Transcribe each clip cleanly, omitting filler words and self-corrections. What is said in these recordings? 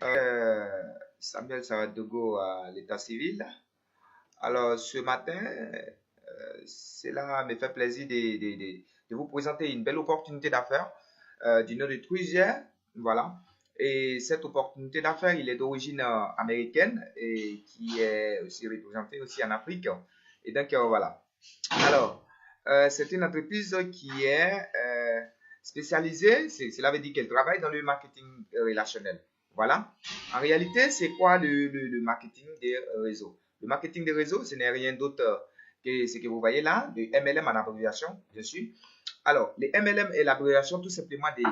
Euh, Samuel Saradogo à l'état civil. Alors, ce matin, cela me fait plaisir de vous présenter une belle opportunité d'affaires du nom de Trusier. Voilà. Et cette opportunité d'affaires, il est d'origine américaine et qui est aussi représentée aussi en Afrique. Et donc, voilà. Alors, c'est une entreprise qui est spécialisée, cela veut dire qu'elle travaille dans le marketing relationnel. Voilà. En réalité, c'est quoi le marketing des réseaux? Le marketing des réseaux, ce n'est rien d'autre que ce que vous voyez là, le MLM en abréviation, bien sûr. Alors, le MLM est l'abréviation tout simplement des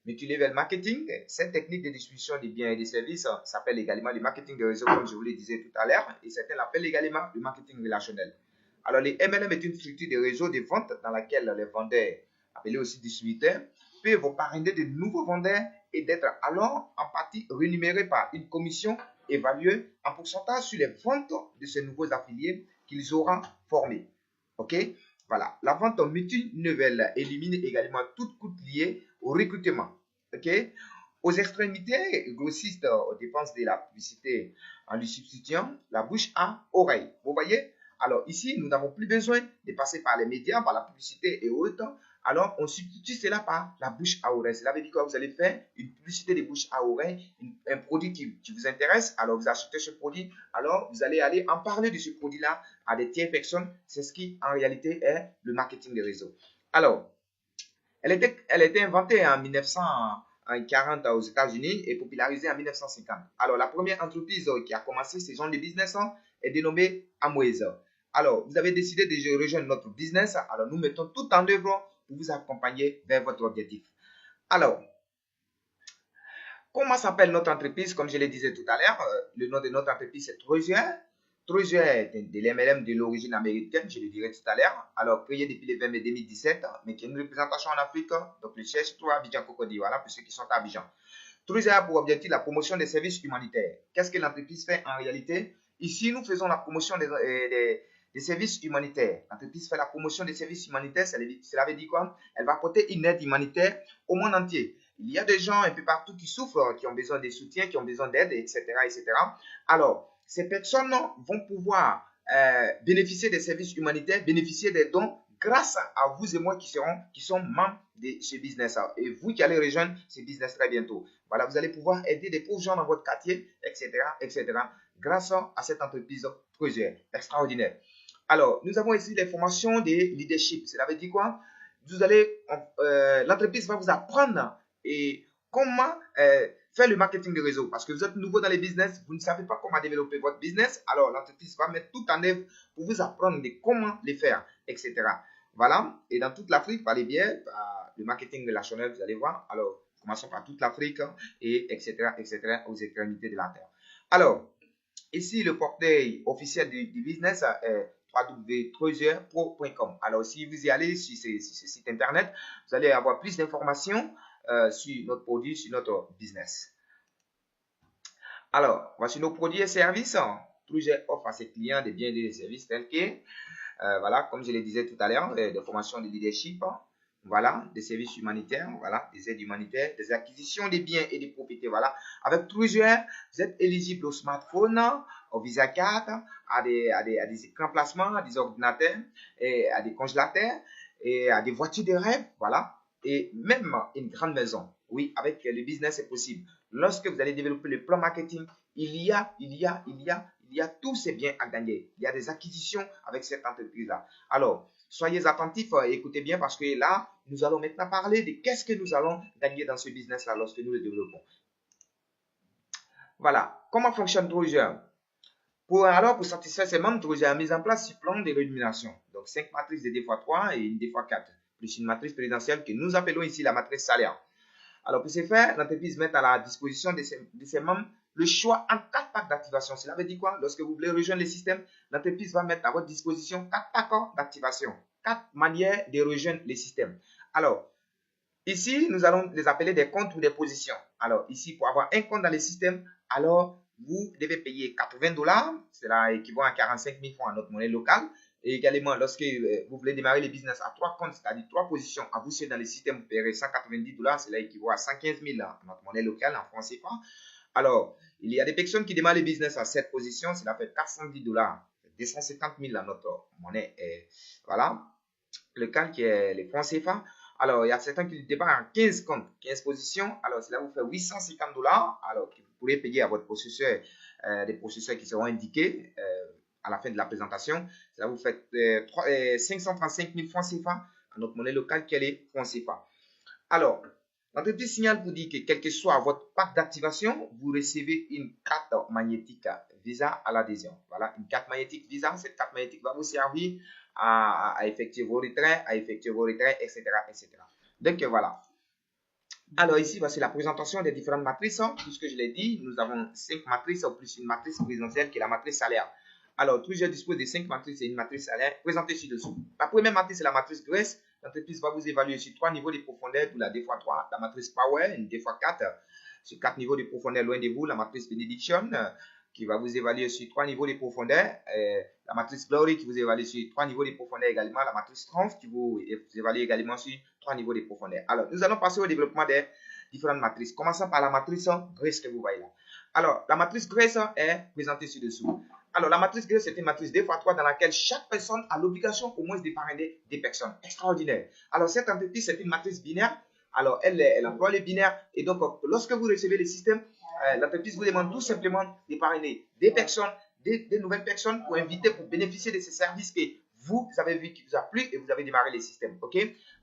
multilevel marketing. Cette technique de distribution des biens et des services s'appelle également le marketing de réseau, comme je vous le disais tout à l'heure, et certains l'appellent également le marketing relationnel. Alors, les MLM est une structure de réseau de vente dans laquelle les vendeurs, appelés aussi distributeurs, peuvent parrainer de nouveaux vendeurs et d'être alors en partie rémunérés par une commission évaluée en pourcentage sur les ventes de ces nouveaux affiliés qu'ils auront formés. OK? Voilà. La vente en multi-level élimine également toute coût liée au recrutement. OK? Aux extrémités, grossistes aux dépenses de la publicité en lui substituant la bouche à oreille. Vous voyez? Alors ici, nous n'avons plus besoin de passer par les médias, par la publicité et autres. Alors, on substitue cela par la bouche à oreille. Cela veut dire que vous allez faire une publicité de bouche à oreille, un produit qui vous intéresse. Alors, vous achetez ce produit. Alors, vous allez aller en parler de ce produit-là à des tierces personnes. C'est ce qui, en réalité, est le marketing de réseau. Alors, elle était inventée en 1940 aux États-Unis et popularisée en 1950. Alors, la première entreprise qui a commencé ce genre de business est dénommée Amway. Alors, vous avez décidé de rejoindre notre business. Alors, nous mettons tout en œuvre pour vous accompagner vers votre objectif. Alors, comment s'appelle notre entreprise? Comme je le disais tout à l'heure, le nom de notre entreprise c'est Trusier. Trusier est de l'MLM de l'origine américaine, je le dirai tout à l'heure. Alors, créé depuis le 20 mai 2017, mais qui a une représentation en Afrique. Donc, le siège se trouve à Abidjan Cocody. Voilà, pour ceux qui sont à Abidjan. Trusier a pour objectif la promotion des services humanitaires. Qu'est-ce que l'entreprise fait en réalité? Ici, nous faisons la promotion des services humanitaires. L'entreprise fait la promotion des services humanitaires. Cela veut dire quoi? Elle va apporter une aide humanitaire au monde entier. Il y a des gens un peu partout qui souffrent, qui ont besoin de soutien, qui ont besoin d'aide, etc., etc. Alors, ces personnes vont pouvoir bénéficier des services humanitaires, bénéficier des dons grâce à vous et moi qui sont membres de ce business. Et vous qui allez rejoindre ce business très bientôt. Voilà, vous allez pouvoir aider des pauvres gens dans votre quartier, etc., etc., grâce à cette entreprise projet extraordinaire. Alors, nous avons ici les formations de leadership. Cela veut dire quoi? L'entreprise va vous apprendre et comment faire le marketing de réseau. Parce que vous êtes nouveau dans les business, vous ne savez pas comment développer votre business. Alors, l'entreprise va mettre tout en œuvre pour vous apprendre de comment les faire, etc. Voilà. Et dans toute l'Afrique, par les biais, par le marketing relationnel, vous allez voir. Alors, commençons par toute l'Afrique et etc., etc., aux extrémités de la Terre. Alors, ici, le portail officiel du business est www.trusier.pro.com. Alors, si vous y allez sur ce site internet, vous allez avoir plus d'informations sur notre produit, sur notre business. Alors, voici nos produits et services. Trusier offre à ses clients des biens et des services tels que, voilà, comme je le disais tout à l'heure, des formations de leadership, voilà, des services humanitaires, voilà, des aides humanitaires, des acquisitions des biens et des propriétés, voilà. Avec Trusier, vous êtes éligible au smartphone, au Visa Card, à des écrans placements, à des ordinateurs, et à des congélateurs, et à des voitures de rêve, voilà, et même une grande maison. Oui, avec le business, c'est possible. Lorsque vous allez développer le plan marketing, il y a tous ces biens à gagner. Il y a des acquisitions avec cette entreprise-là. Alors, soyez attentifs et écoutez bien parce que là, nous allons maintenant parler de qu'est-ce que nous allons gagner dans ce business-là lorsque nous le développons. Voilà. Comment fonctionne Trusier? Pour satisfaire ces membres, Trusier a mis en place ce plan de rémunération. Donc, 5 matrices de D x3 et une D x4, plus une matrice présidentielle que nous appelons ici la matrice salaire. Alors, pour ce faire, l'entreprise met à la disposition de ses membres le choix en 4 packs d'activation. Cela veut dire quoi? Lorsque vous voulez rejoindre le système, l'entreprise va mettre à votre disposition 4 packs d'activation, 4 manières de rejoindre le système. Alors, ici, nous allons les appeler des comptes ou des positions. Alors, ici, pour avoir un compte dans le système, alors, vous devez payer 80 $, cela équivaut à 45 000 francs en notre monnaie locale. Et également, lorsque vous voulez démarrer le business à 3 comptes, c'est-à-dire 3 positions, à vous seul dans le système, vous paierez 190 $, cela équivaut à 115 000 en notre monnaie locale, en francs CFA. Alors, il y a des personnes qui démarrent le business à cette position, cela fait 410 dollars, 250 000 à notre monnaie. Et voilà, le calque qui est les francs CFA. Alors, il y a certains qui démarrent en 15 comptes, 15 positions. Alors, cela vous fait 850 dollars. Alors, que vous pourrez payer à votre processeur, des processeurs qui seront indiqués à la fin de la présentation. Cela vous fait 535 000 francs CFA à notre monnaie locale qui est les francs CFA. Alors, l'entreprise signale pour dire que quel que soit votre pack d'activation, vous recevez une carte magnétique Visa à l'adhésion. Voilà, une carte magnétique Visa. Cette carte magnétique va vous servir à effectuer vos retraits, etc., etc. Donc, voilà. Alors, ici, voici la présentation des différentes matrices. Puisque je l'ai dit, nous avons 5 matrices plus une matrice présentielle qui est la matrice salaire. Alors, toujours dispose de 5 matrices et une matrice salaire présentée ci-dessous. La première matrice, c'est la matrice Grace. L'entreprise va vous évaluer sur 3 niveaux de profondeur, d'où la D x3, la matrice Power, une D x4, sur 4 niveaux de profondeur loin de vous, la matrice Benediction, qui va vous évaluer sur 3 niveaux de profondeur, la matrice Glory, qui vous évalue sur 3 niveaux de profondeur également, la matrice Strength, qui vous évalue également sur 3 niveaux de profondeur. Alors, nous allons passer au développement des différentes matrices. Commençons par la matrice Grace que vous voyez là. Alors, la matrice Grace est présentée ci-dessous. Alors, la matrice Grace, c'est une matrice D x3 dans laquelle chaque personne a l'obligation au moins de parrainer des personnes. Extraordinaire. Alors, cette entreprise, c'est une matrice binaire. Alors, elle emploie les binaires. Et donc, lorsque vous recevez le système, l'entreprise vous demande tout simplement de parrainer des personnes, des nouvelles personnes pour inviter, pour bénéficier de ces services que vous avez vu qui vous a plu et vous avez démarré les systèmes. OK?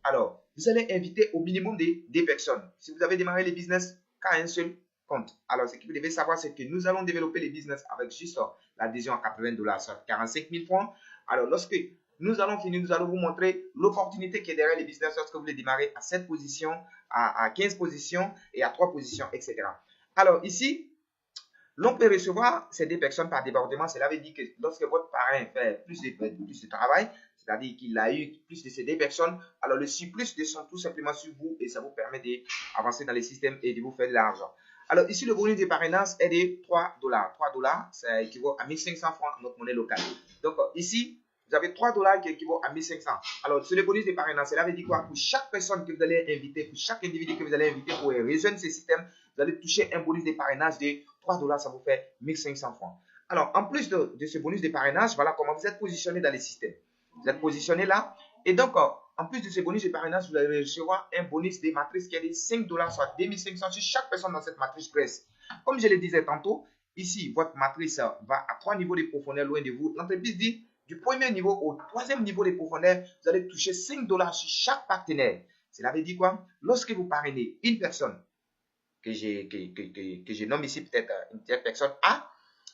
Alors, vous allez inviter au minimum des personnes. Si vous avez démarré les business qu'à un seul compte. Alors, ce que vous devez savoir, c'est que nous allons développer les business avec juste l'adhésion à 80 dollars, soit 45 000 francs. Alors, lorsque nous allons finir, nous allons vous montrer l'opportunité qui est derrière les business lorsque vous les démarrez à 7 positions, à 15 positions et à 3 positions, etc. Alors, ici, l'on peut recevoir ces 2 personnes par débordement. Cela veut dire que lorsque votre parrain fait plus de travail, c'est-à-dire qu'il a eu plus de ces 2 personnes, alors le surplus descend tout simplement sur vous et ça vous permet d'avancer dans les systèmes et de vous faire de l'argent. Alors ici, le bonus de parrainage est de 3 dollars. 3 dollars, ça équivaut à 1500 francs notre monnaie locale. Donc ici, vous avez 3 dollars qui équivaut à 1500. Alors, sur le bonus de parrainage, cela veut dire quoi? Pour chaque personne que vous allez inviter, pour chaque individu que vous allez inviter pour rejoindre ce système, vous allez toucher un bonus de parrainage de 3 dollars, ça vous fait 1500 francs. Alors, en plus de ce bonus de parrainage, voilà comment vous êtes positionné dans les systèmes. Vous êtes positionné là. Et donc, en plus de ce bonus de parrainage, vous allez recevoir un bonus des matrices qui est de 5 dollars, soit 2500 sur chaque personne dans cette matrice Grace. Comme je le disais tantôt, ici, votre matrice va à 3 niveaux de profondeur loin de vous. L'entreprise dit, du premier niveau au 3e niveau de profondeur, vous allez toucher 5 dollars sur chaque partenaire. Cela veut dire quoi? Lorsque vous parrainez une personne, que je nomme ici peut-être une telle personne A,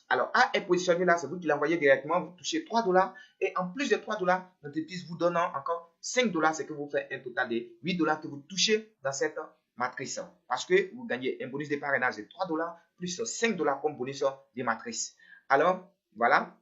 alors A est positionné là, c'est vous qui l'envoyez directement, vous touchez 3 dollars et en plus de 3 dollars, l'entreprise vous donne encore 5 dollars, c'est que vous faites un total de 8 dollars que vous touchez dans cette matrice. Parce que vous gagnez un bonus de parrainage de 3 dollars plus 5 dollars comme bonus de matrice. Alors, voilà,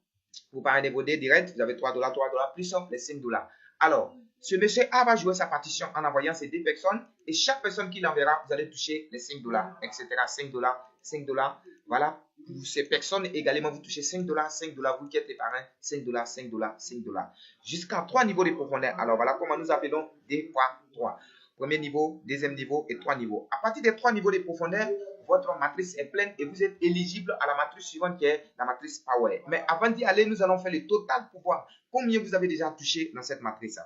vous parrainez vos dés directs, vous avez 3 dollars plus les 5 dollars. Alors, ce monsieur A va jouer sa partition en envoyant ces 2 personnes et chaque personne qui l'enverra, vous allez toucher les 5 dollars, etc. 5 dollars, 5 dollars. Voilà, pour ces personnes également, vous touchez 5 dollars, vous qui êtes les parrains, 5 dollars, 5 dollars, 5 dollars. Jusqu'à 3 niveaux de profondeur. Alors, voilà comment nous appelons D fois 3. Premier niveau, deuxième niveau et 3 niveaux. À partir des 3 niveaux de profondeur, votre matrice est pleine et vous êtes éligible à la matrice suivante qui est la matrice Power. Mais avant d'y aller, nous allons faire le total pour voir combien vous avez déjà touché dans cette matrice.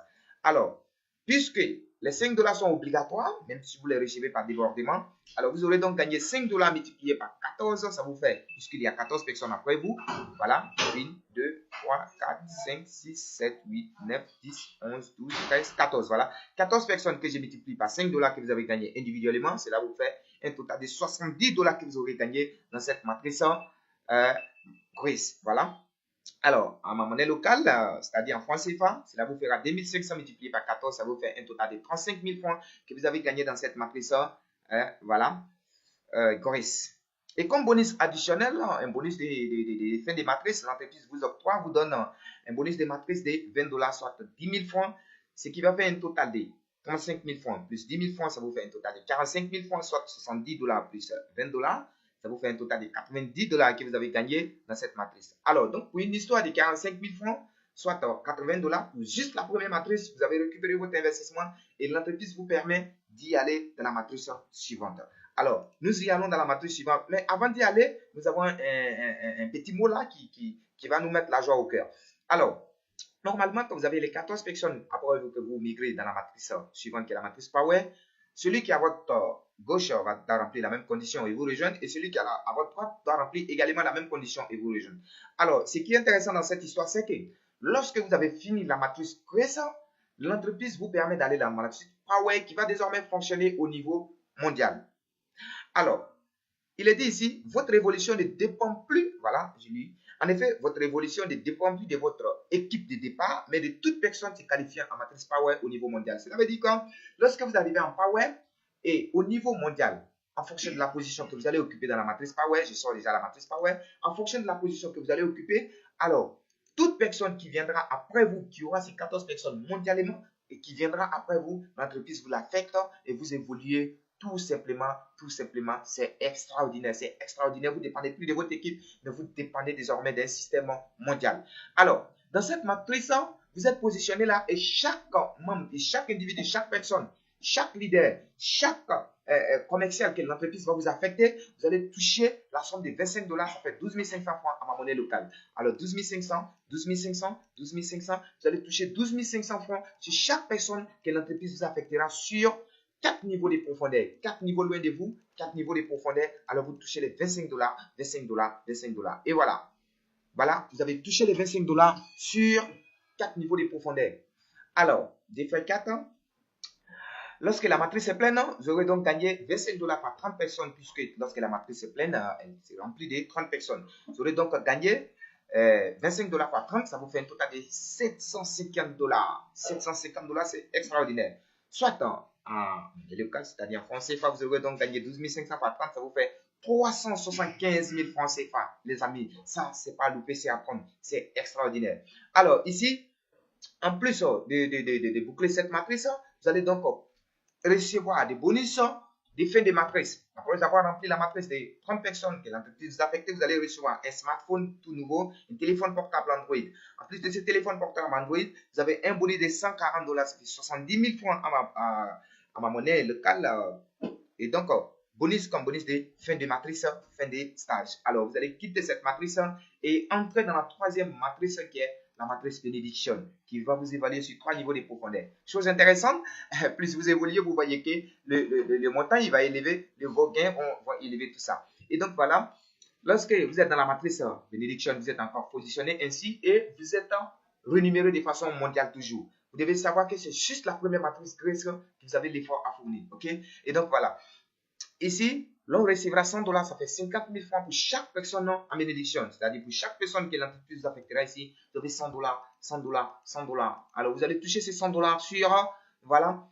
Alors, puisque les 5 dollars sont obligatoires, même si vous les recevez par débordement, alors vous aurez donc gagné 5 dollars multiplié par 14, ça vous fait, puisqu'il y a 14 personnes après vous, voilà, 1, 2, 3, 4, 5, 6, 7, 8, 9, 10, 11, 12, 13, 14, voilà. 14 personnes que je multiplie par 5 dollars que vous avez gagné individuellement, cela vous fait un total de 70 dollars que vous aurez gagné dans cette matrice Grace, voilà. Alors, en ma monnaie locale, c'est-à-dire en francs CFA, cela vous fera 2500 multiplié par 14, ça vous fait un total de 35 000 francs que vous avez gagné dans cette matrice, voilà, Grace. Et comme bonus additionnel, un bonus de fin de matrice, l'entreprise vous octroie, vous donne un bonus de matrice de 20 dollars, soit 10 000 francs, ce qui va faire un total de 35 000 francs plus 10 000 francs, ça vous fait un total de 45 000 francs, soit 70 dollars plus 20 dollars. Ça vous fait un total de 90 dollars que vous avez gagné dans cette matrice. Alors, donc, pour une histoire de 45 000 francs, soit 80 dollars pour juste la première matrice, vous avez récupéré votre investissement et l'entreprise vous permet d'y aller dans la matrice suivante. Alors, nous y allons dans la matrice suivante. Mais avant d'y aller, nous avons un petit mot là qui va nous mettre la joie au cœur. Alors, normalement, quand vous avez les 14 personnes après que vous migrez dans la matrice suivante qui est la matrice Power, celui qui est à votre gauche doit remplir la même condition et vous rejoindre, et celui qui est à votre droite doit remplir également la même condition et vous rejoindre. Alors, ce qui est intéressant dans cette histoire, c'est que lorsque vous avez fini la matrice Cressa, l'entreprise vous permet d'aller dans la matrice Power qui va désormais fonctionner au niveau mondial. Alors, il est dit ici, votre évolution ne dépend plus, voilà, je lis. En effet, votre évolution ne dépend plus de votre équipe de départ, mais de toute personne qui qualifie en matrice Power au niveau mondial. Cela veut dire que lorsque vous arrivez en Power et au niveau mondial, en fonction de la position que vous allez occuper dans la matrice Power, je sors déjà la matrice Power, en fonction de la position que vous allez occuper, alors, toute personne qui viendra après vous, qui aura ces 14 personnes mondialement et qui viendra après vous, l'entreprise vous l'affecte et vous évoluez tout simplement, c'est extraordinaire, Vous ne dépendez plus de votre équipe, mais vous dépendez désormais d'un système mondial. Alors, dans cette matrice, vous êtes positionné là et chaque membre, et chaque individu, chaque personne, chaque leader, chaque commercial que l'entreprise va vous affecter, vous allez toucher la somme de 25 $, ça fait 12 500 francs à ma monnaie locale. Alors, 12 500, 12 500, 12 500, vous allez toucher 12 500 francs sur chaque personne que l'entreprise vous affectera sur 4 niveaux de profondeur, 4 niveaux loin de vous, 4 niveaux de profondeur. Alors, vous touchez les 25 $, 25 $, 25 $. Et voilà. Voilà, vous avez touché les 25 $ sur 4 niveaux de profondeur. Alors, défait 4. Lorsque la matrice est pleine, vous aurez donc gagné 25 $ par 30 personnes, puisque lorsque la matrice est pleine, elle s'est remplie de 30 personnes. Vous aurez donc gagné 25 $ par 30, ça vous fait un total de 750 $. 750 $, c'est extraordinaire. Soit en local, c'est-à-dire en francs CFA, vous aurez donc gagné 12 500 par 30, ça vous fait 375 000 francs CFA, les amis. Ça, c'est pas loupé, c'est à prendre. C'est extraordinaire. Alors, ici, en plus de boucler cette matrice, vous allez donc recevoir des bonus de fin de matrice. Après avoir rempli la matrice de 30 personnes que l'entreprise vous a affectée, vous allez recevoir un smartphone tout nouveau, un téléphone portable Android. En plus de ce téléphone portable Android, vous avez un bonus de 140 $, ça fait 70 000 francs à ma monnaie locale. Et donc, bonus comme bonus de fin de matrice, fin de stage. Alors, vous allez quitter cette matrice et entrer dans la troisième matrice qui est la matrice bénédiction, qui va vous évaluer sur 3 niveaux de profondeur. Chose intéressante, plus vous évoluez, vous voyez que le montant, il va élever, vos gains vont élever tout ça. Et donc, voilà, lorsque vous êtes dans la matrice bénédiction, vous êtes encore positionné ainsi et vous êtes renuméré de façon mondiale toujours. Vous devez savoir que c'est juste la première matrice Grace que vous avez l'effort à fournir. Ok? Et donc, voilà. Ici, l'on recevra 100 $, ça fait 50 000 francs pour chaque personne en bénédiction. C'est-à-dire pour chaque personne que l'entreprise vous affectera ici, vous avez 100 $, 100 $, 100 $. Alors, vous allez toucher ces 100 $ sur, voilà,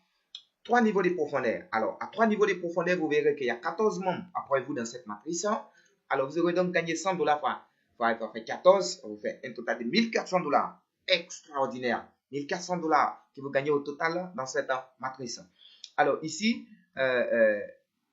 3 niveaux de profondeur. Alors, à 3 niveaux de profondeur, vous verrez qu'il y a 14 membres après vous dans cette matrice. Alors, vous aurez donc gagné 100 $ par 14, ça vous fait un total de 1400 $. Extraordinaire. 1400 $ que vous gagnez au total dans cette matrice. Alors, ici,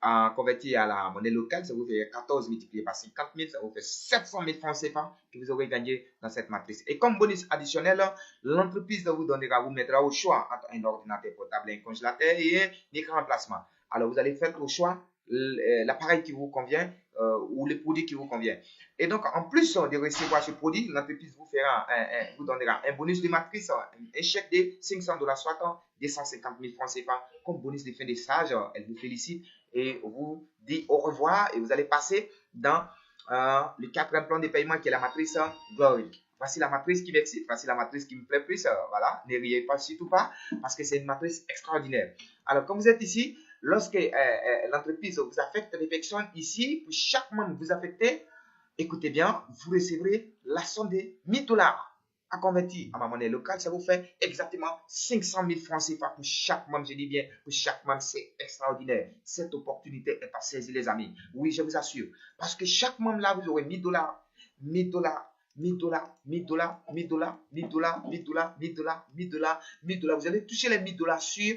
en converti à la monnaie locale, ça vous fait 14 multiplié par 50 000, ça vous fait 700 000 francs CFA que vous aurez gagné dans cette matrice. Et comme bonus additionnel, l'entreprise vous mettra au choix entre un ordinateur portable, un congélateur et un écran remplacement. Alors, vous allez faire au choix l'appareil qui vous convient ou le produit qui vous convient. Et donc, en plus de recevoir ce produit, l'entreprise vous donnera un bonus de matrice, un chèque de 500 $, soit 250 000 francs CFA comme bonus de fin de stage. Elle vous félicite et vous dit au revoir et vous allez passer dans le quatrième plan de paiement qui est la matrice Glory. Voici la matrice qui m'excite, voici la matrice qui me plaît plus. Voilà, ne riez pas, surtout pas, parce que c'est une matrice extraordinaire. Alors, comme vous êtes ici, lorsque l'entreprise vous affecte des personnes ici, pour chaque membre vous affectez, écoutez bien, vous recevrez la somme de 1000 $ à convertir à ma monnaie locale. Ça vous fait exactement 500 000 francs CFA pour chaque membre. Je dis bien, pour chaque membre, c'est extraordinaire. Cette opportunité est à saisir, les amis. Oui, je vous assure. Parce que chaque membre là, vous aurez 1000 $, 1000 $, 1000 $, 1000 $, 1000 $, 1000 $, 1000 $, 1000 $, 1000 $, 1000 $. Vous allez toucher les 1000 $ sur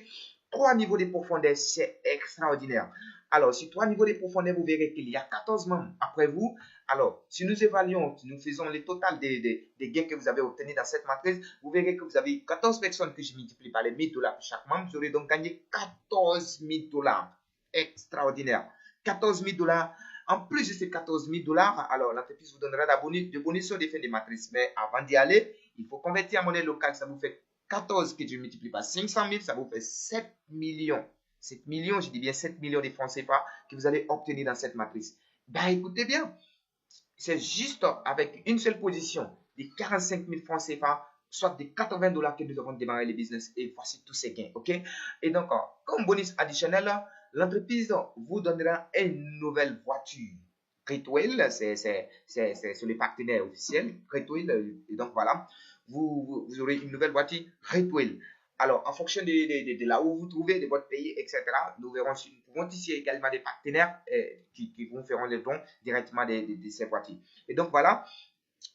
3 niveaux de profondeur. C'est extraordinaire. Alors, sur 3 niveaux de profondeur, vous verrez qu'il y a 14 membres après vous. Alors, si nous évaluons, si nous faisons le total des gains que vous avez obtenus dans cette matrice, vous verrez que vous avez 14 personnes que je multiplie par les 1000 $ pour chaque membre. Vous aurez donc gagné 14 000 $. Extraordinaire. 14 000 $. En plus de ces 14 000 $, alors l'entreprise vous donnera de bonus sur des fins de matrice. Mais avant d'y aller, il faut convertir en monnaie locale. Ça vous fait 14 que je multiplie par 500 000, ça vous fait 7 millions. 7 millions, je dis bien 7 millions de francs CFA que vous allez obtenir dans cette matrice. Ben écoutez bien, c'est juste avec une seule position de 45 000 francs CFA, soit de 80 $ que nous avons démarré le business et voici tous ces gains, ok? Et donc, comme bonus additionnel, l'entreprise vous donnera une nouvelle voiture. Greatwell, c'est sur les partenaires officiels, Greatwell, et donc voilà, vous aurez une nouvelle voiture Greatwell. Alors, en fonction de là où vous trouvez, de votre pays, etc., nous verrons si nous pouvons tisser également des partenaires qui vous feront les dons directement de ces voitures. Et donc, voilà,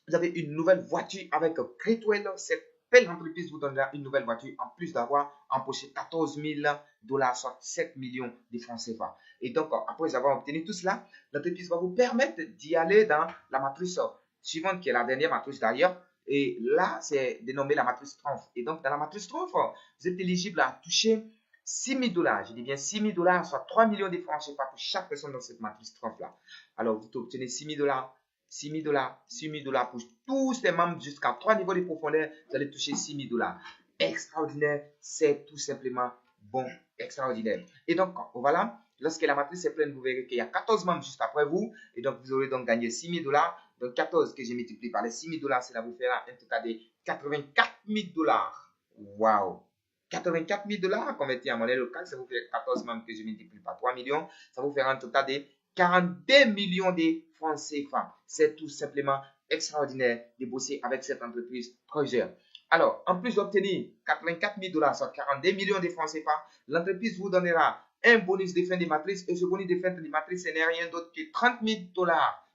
vous avez une nouvelle voiture avec Greatwell. Cette belle entreprise vous donnera une nouvelle voiture en plus d'avoir empoché 14 000 $, soit 7 millions de francs CFA. Et donc, après avoir obtenu tout cela, l'entreprise va vous permettre d'y aller dans la matrice suivante, qui est la dernière matrice d'ailleurs. Et là, c'est dénommé la matrice Triomphe. Et donc, dans la matrice Triomphe, vous êtes éligible à toucher 6 000 $. Je dis bien 6 000 $, soit 3 millions de francs CFA pour chaque personne dans cette matrice Triomphe-là. Alors, vous obtenez 6 000 $, 6 000 $, 6 000 $ pour tous les membres jusqu'à 3 niveaux de profondeur, vous allez toucher 6 000 $. Extraordinaire, c'est tout simplement bon, extraordinaire. Et donc, voilà, lorsque la matrice est pleine, vous verrez qu'il y a 14 membres juste après vous. Et donc, vous aurez donc gagné 6 000 $. Donc, 14 que j'ai multiplié par les 6 000 $, cela vous fera un total de 84 000 $. Waouh! 84 000 $, converti en monnaie locale, ça vous fait 14 membres que je multiplie par 3 millions. Ça vous fera un total de 42 millions de francs CFA. C'est tout simplement extraordinaire de bosser avec cette entreprise Projet. Alors, en plus d'obtenir 84 000 $, soit 42 millions de francs CFA, l'entreprise vous donnera un bonus de fin de matrice. Et ce bonus de fin de matrice, ce n'est rien d'autre que 30 000 $.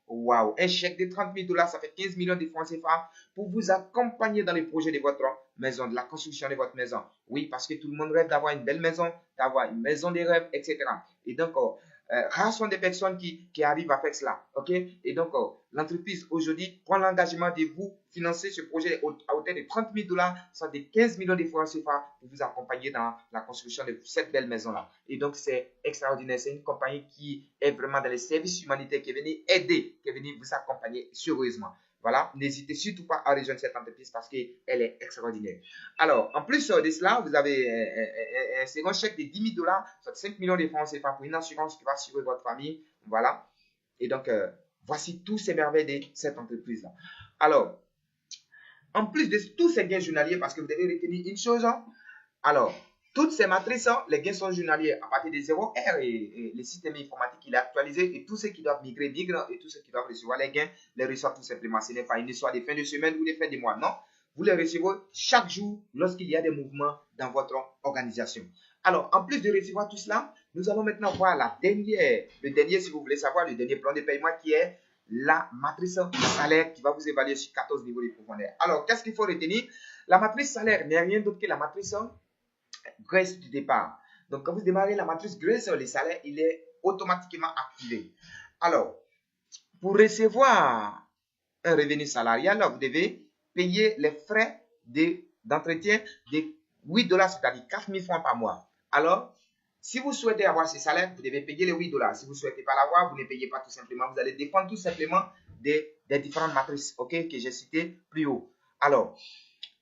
Waouh, un chèque de 30 000 $, ça fait 15 millions de francs CFA pour vous accompagner dans les projets de votre maison, de la construction de votre maison. Oui, parce que tout le monde rêve d'avoir une belle maison, d'avoir une maison des rêves, etc. Et donc, rares sont des personnes qui arrivent à faire cela. Ok? Et donc, l'entreprise aujourd'hui prend l'engagement de vous financer ce projet à hauteur de 30 000 $, soit de 15 millions de francs CFA pour vous accompagner dans la construction de cette belle maison-là. Et donc, c'est extraordinaire. C'est une compagnie qui est vraiment dans les services humanitaires, qui est venue aider, qui est venue vous accompagner sérieusement. Voilà, n'hésitez surtout pas à rejoindre cette entreprise parce qu'elle est extraordinaire. Alors, en plus de cela, vous avez un second chèque de 10 000 $, soit 5 millions de francs CFA pour une assurance qui va assurer votre famille. Voilà. Et donc, voici tous ces merveilles de cette entreprise-là. Alors, en plus de tous ces gains journaliers, parce que vous devez retenir une chose, alors, toutes ces matrices, les gains sont journaliers à partir de 0 R et le système informatique il est actualisé et tous ceux qui doivent migrer migrent et tous ceux qui doivent recevoir les gains les reçoivent tout simplement. Ce n'est pas une histoire de fin de semaine ou de fin de mois, non. Vous les recevez chaque jour lorsqu'il y a des mouvements dans votre organisation. Alors, en plus de recevoir tout cela, nous allons maintenant voir le dernier, si vous voulez savoir, le dernier plan de paiement qui est la matrice salaire qui va vous évaluer sur 14 niveaux de profondeur. Alors, qu'est-ce qu'il faut retenir? La matrice salaire n'est rien d'autre que la matrice Grace du départ. Donc, quand vous démarrez la matrice Grace, le salaire, il est automatiquement activé. Alors, pour recevoir un revenu salarial, vous devez payer les frais d'entretien de 8 $, c'est-à-dire 4 000 francs par mois. Alors, si vous souhaitez avoir ce salaire, vous devez payer les 8 $. Si vous ne souhaitez pas l'avoir, vous ne payez pas tout simplement. Vous allez dépendre tout simplement des différentes matrices, ok, que j'ai citées plus haut. Alors,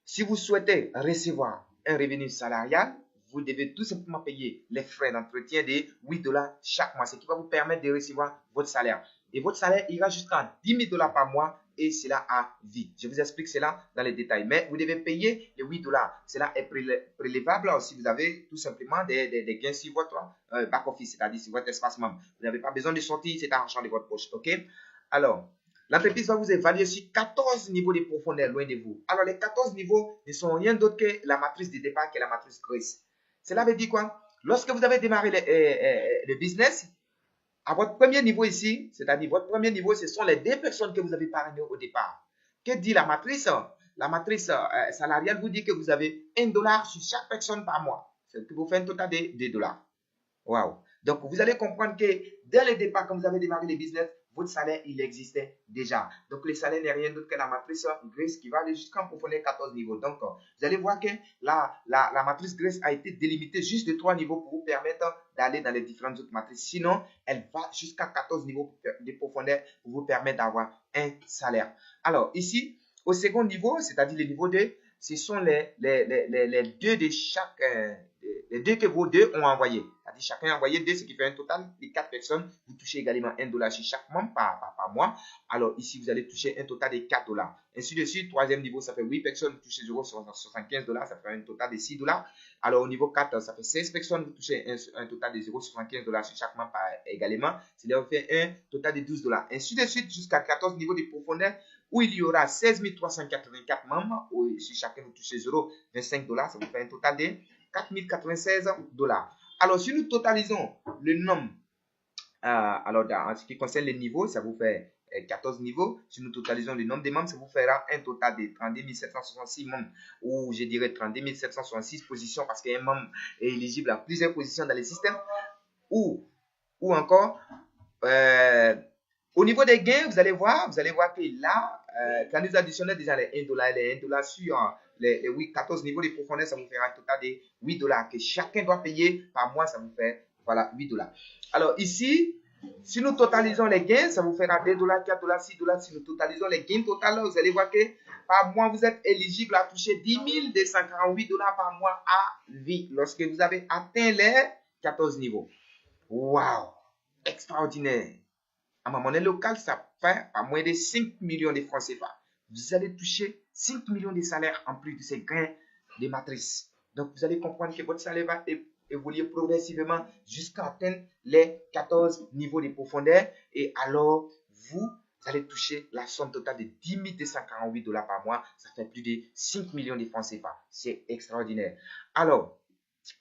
si vous souhaitez recevoir un revenu salarial, vous devez tout simplement payer les frais d'entretien de 8 $ chaque mois, ce qui va vous permettre de recevoir votre salaire. Et votre salaire ira jusqu'à 10 000 $ par mois et cela à vie. Je vous explique cela dans les détails. Mais vous devez payer les 8 $. Cela est prélevable si vous avez tout simplement des gains sur votre back-office, c'est-à-dire sur votre espace membre. Vous n'avez pas besoin de sortir cet argent de votre poche. Ok? Alors, l'entreprise va vous évaluer sur 14 niveaux de profondeur loin de vous. Alors, les 14 niveaux ne sont rien d'autre que la matrice de départ, qui est la matrice Grace. Cela veut dire quoi? Lorsque vous avez démarré le business, à votre premier niveau ici, c'est-à-dire votre premier niveau, ce sont les 2 personnes que vous avez parrainées au départ. Que dit la matrice? La matrice salariale vous dit que vous avez 1 $ sur chaque personne par mois. Ce qui vous fait un total de 2 $. Waouh! Donc, vous allez comprendre que dès le départ, quand vous avez démarré les business, votre salaire, il existait déjà. Donc, le salaire n'est rien d'autre que la matrice Grace qui va aller jusqu'en profondeur 14 niveaux. Donc, vous allez voir que la matrice Grace a été délimitée juste de 3 niveaux pour vous permettre d'aller dans les différentes autres matrices. Sinon, elle va jusqu'à 14 niveaux de profondeur pour vous permettre d'avoir un salaire. Alors, ici, au second niveau, c'est-à-dire le niveau 2, ce sont les deux de chaque, les deux que vos deux ont envoyé. C'est-à-dire chacun a envoyé deux, ce qui fait un total de 4 personnes. Vous touchez également $1 chez chaque membre par mois. Alors ici, vous allez toucher un total de $4. Ainsi de suite, troisième niveau, ça fait 8 personnes, vous touchez $0,75, ça fait un total de $6. Alors au niveau 4, ça fait 16 personnes, vous touchez un total de $0,75 chez chaque membre également. C'est-à-dire vous fait un total de $12. Ainsi de suite, jusqu'à 14 niveaux de profondeur, où il y aura 16 384 membres, où si chacun vous touchez $0,25, ça vous fait un total de $4,096. Alors, si nous totalisons le nombre, alors en ce qui concerne les niveaux, ça vous fait 14 niveaux. Si nous totalisons le nombre de membres, ça vous fera un total de 32 766 membres, ou je dirais 32 766 positions, parce qu'un membre est éligible à plusieurs positions dans le système, ou encore, au niveau des gains, vous allez voir que là, quand nous additionnons déjà les $1 et les $1 sur les 14 niveaux de profondeur, ça vous fera un total de $8 que chacun doit payer par mois. Ça vous fait, voilà, $8. Alors ici, si nous totalisons les gains, ça vous fera $2, $4, $6. Si nous totalisons les gains total, vous allez voir que par mois, vous êtes éligible à toucher $10 248 par mois à vie lorsque vous avez atteint les 14 niveaux. Waouh! Extraordinaire! À ma monnaie locale, ça fait à moins de 5 millions de francs CFA. Vous allez toucher 5 millions de salaires en plus de ces gains de matrice. Donc, vous allez comprendre que votre salaire va évoluer progressivement jusqu'à atteindre les 14 niveaux de profondeur. Et alors, vous allez toucher la somme totale de $10 248 par mois. Ça fait plus de 5 millions de francs CFA. C'est extraordinaire. Alors,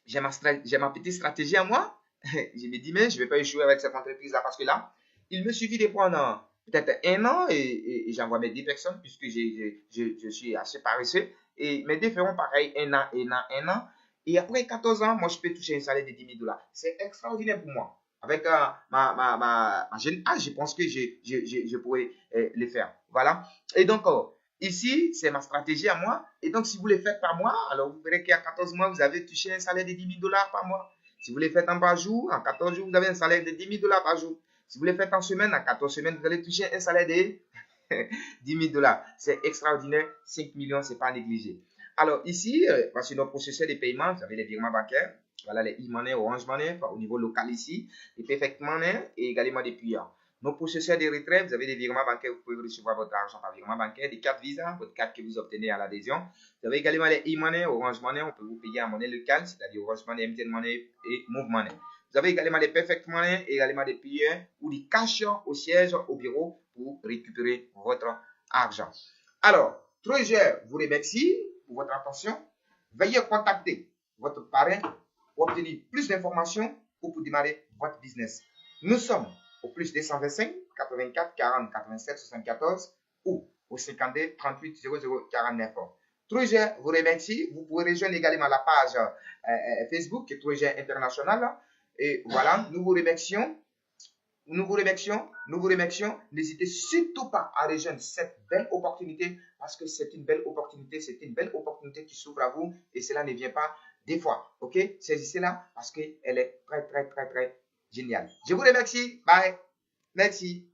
j'ai ma petite stratégie à moi. Je me dis, mais je ne vais pas échouer avec cette entreprise-là parce que là, il me suffit de prendre peut-être un an et j'envoie mes 10 personnes puisque je suis assez paresseux. Et mes 2 feront pareil, un an. Et après 14 ans, moi, je peux toucher un salaire de $10 000. C'est extraordinaire pour moi. Avec ma jeune âge, je pense que je pourrais le faire. Voilà. Et donc, ici, c'est ma stratégie à moi. Et donc, si vous le faites par mois, alors vous verrez qu'à 14 mois, vous avez touché un salaire de $10 000 par mois. Si vous le faites en par jour, en 14 jours, vous avez un salaire de $10 000 par jour. Si vous le faites en semaine, en 14 semaines, vous allez toucher un salaire de $10 000. C'est extraordinaire. 5 millions, ce n'est pas négligé. Alors ici, voici nos processus de paiement. Vous avez les virements bancaires. Voilà les e-money, Orange Money, au niveau local ici. Les Perfect Money et également des payeurs. Nos processus de retrait, vous avez des virements bancaires. Vous pouvez recevoir votre argent par virement bancaire. Des cartes Visa, votre carte que vous obtenez à l'adhésion. Vous avez également les e-money, Orange Money. On peut vous payer en monnaie locale, c'est-à-dire Orange Money, MTN Money et Move Money. Vous avez également des Perfect Money, également des payeurs ou des cash au siège, au bureau pour récupérer votre argent. Alors, Treasure vous remercie pour votre attention. Veuillez contacter votre parrain pour obtenir plus d'informations ou pour démarrer votre business. Nous sommes au plus 225 84 40 87 74 ou au 52 38 00 49. Treasure vous remercie. Vous pouvez rejoindre également la page Facebook Treasure International. Et voilà, nous vous remercions. N'hésitez surtout pas à rejoindre cette belle opportunité parce que c'est une belle opportunité. C'est une belle opportunité qui s'ouvre à vous et cela ne vient pas des fois. Ok? Saisissez-la parce qu'elle est très, très, très, très géniale. Je vous remercie. Bye. Merci.